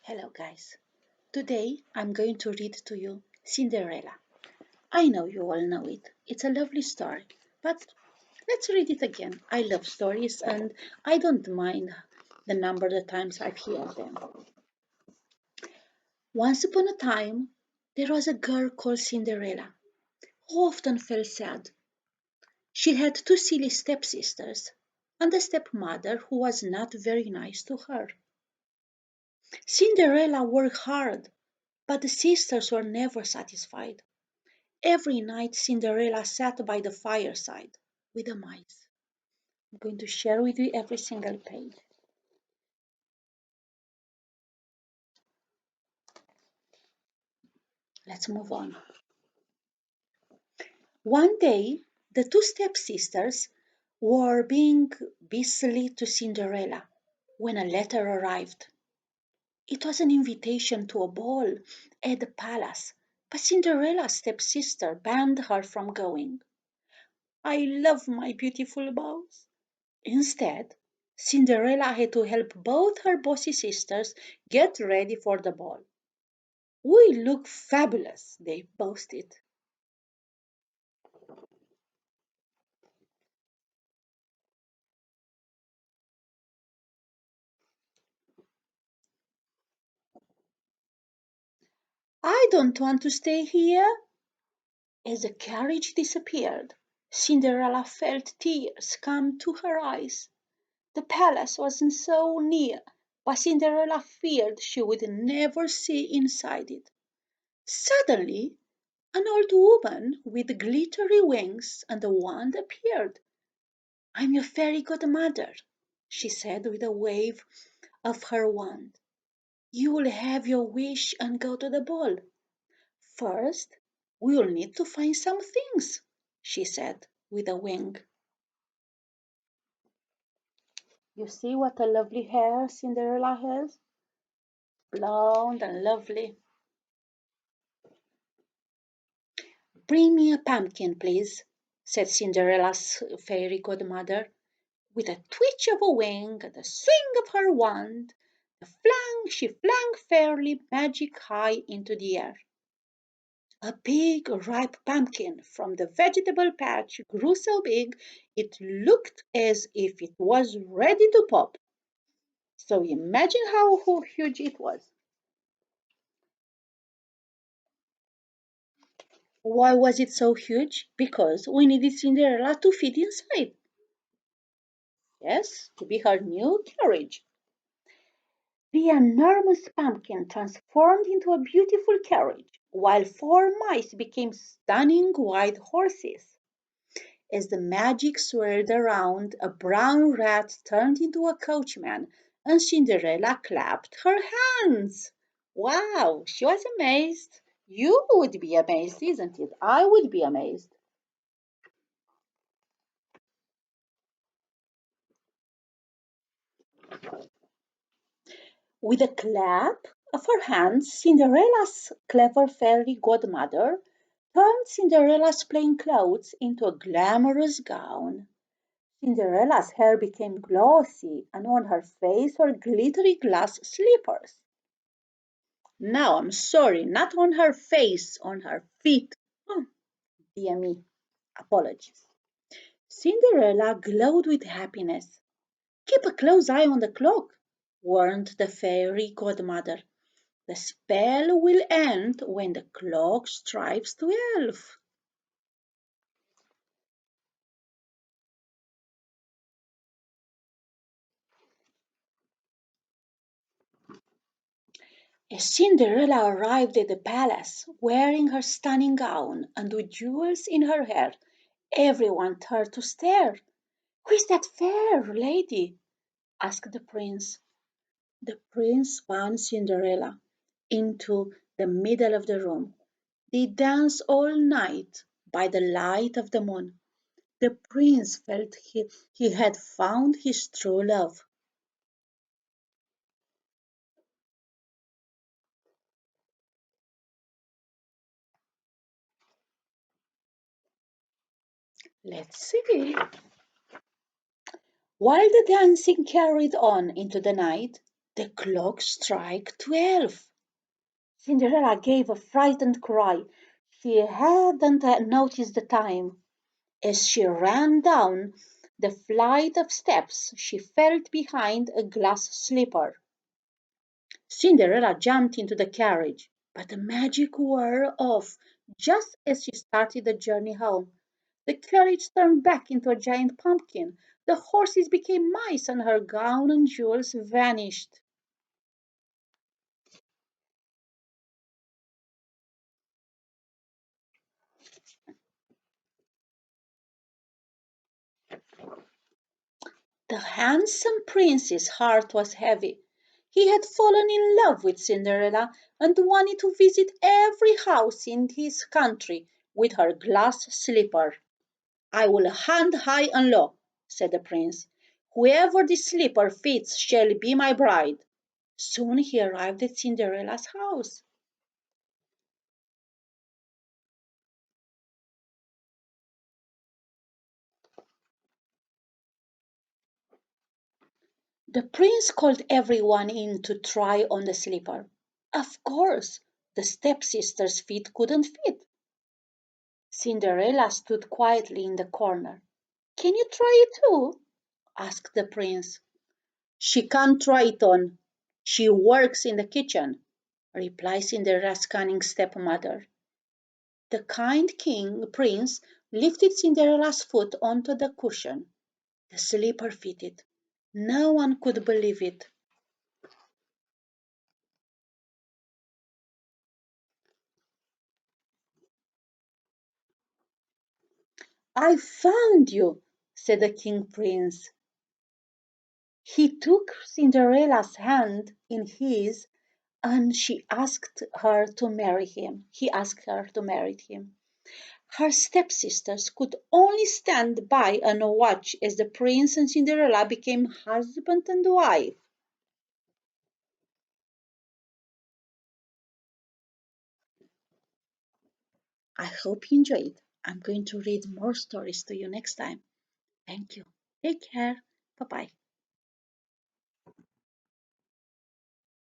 Hello, guys. Today I'm going to read to you Cinderella. I know you all know it. It's a lovely story, but let's read it again. I love stories and I don't mind the number of times I've heard them. Once upon a time, there was a girl called Cinderella who often felt sad. She had two silly stepsisters and a stepmother who was not very nice to her. Cinderella worked hard, but the sisters were never satisfied. Every night Cinderella sat by the fireside with the mice. I'm going to share with you every single page. Let's move on. One day, the two stepsisters were being busy to Cinderella when a letter arrived. It was an invitation to a ball at the palace, but Cinderella's stepsister banned her from going. I love my beautiful balls. Instead, Cinderella had to help both her bossy sisters get ready for the ball. We look fabulous, they boasted. I don't want to stay here. As the carriage disappeared, Cinderella felt tears come to her eyes. The palace wasn't so near, but Cinderella feared she would never see inside it. Suddenly, an old woman with glittery wings and a wand appeared. I'm your fairy godmother, she said with a wave of her wand. You will have your wish and go to the ball. First, we will need to find some things, she said with a wink. You see what a lovely hair Cinderella has? Blonde and lovely. Bring me a pumpkin, please, said Cinderella's fairy godmother. With a twitch of a wing and a swing of her wand, she flung fairly magic high into the air. A big ripe pumpkin from the vegetable patch grew so big it looked as if it was ready to pop. So imagine how huge it was. Why was it so huge? Because we needed Cinderella to fit inside. Yes, to be her new carriage. The enormous pumpkin transformed into a beautiful carriage, while four mice became stunning white horses. As the magic swirled around, a brown rat turned into a coachman, and Cinderella clapped her hands. Wow, she was amazed. You would be amazed, isn't it? I would be amazed. With a clap of her hands, Cinderella's clever fairy godmother turned Cinderella's plain clothes into a glamorous gown. Cinderella's hair became glossy, and on her face were glittery glass slippers. Now I'm sorry, not on her face, on her feet. Oh, dear me, apologies. Cinderella glowed with happiness. Keep a close eye on the clock, warned the fairy godmother. The spell will end when the clock strikes 12. As Cinderella arrived at the palace, wearing her stunning gown and with jewels in her hair, everyone turned to stare. Who is that fair lady? Asked the prince. The prince spun Cinderella into the middle of the room. They danced all night by the light of the moon. The prince felt he had found his true love. Let's see. While the dancing carried on into the night, The clock struck 12. Cinderella gave a frightened cry. She hadn't noticed the time. As she ran down the flight of steps, she felt behind a glass slipper. Cinderella jumped into the carriage, but the magic wore off just as she started the journey home. The carriage turned back into a giant pumpkin. The horses became mice, and her gown and jewels vanished. The handsome prince's heart was heavy. He had fallen in love with Cinderella and wanted to visit every house in his country with her glass slipper. I will hunt high and low, said the prince. Whoever this slipper fits shall be my bride. Soon he arrived at Cinderella's house. The prince called everyone in to try on the slipper. Of course, the stepsister's feet couldn't fit. Cinderella stood quietly in the corner. Can you try it too? Asked the prince. She can't try it on. She works in the kitchen, replied Cinderella's cunning stepmother. The kind king prince lifted Cinderella's foot onto the cushion. The slipper fitted. No one could believe it. I found you, said the king prince. He took Cinderella's hand in his and she asked her to marry him. He asked her to marry him. Her stepsisters could only stand by and watch as the prince and Cinderella became husband and wife. I hope you enjoyed. I'm going to read more stories to you next time. Thank you. Take care. Bye bye.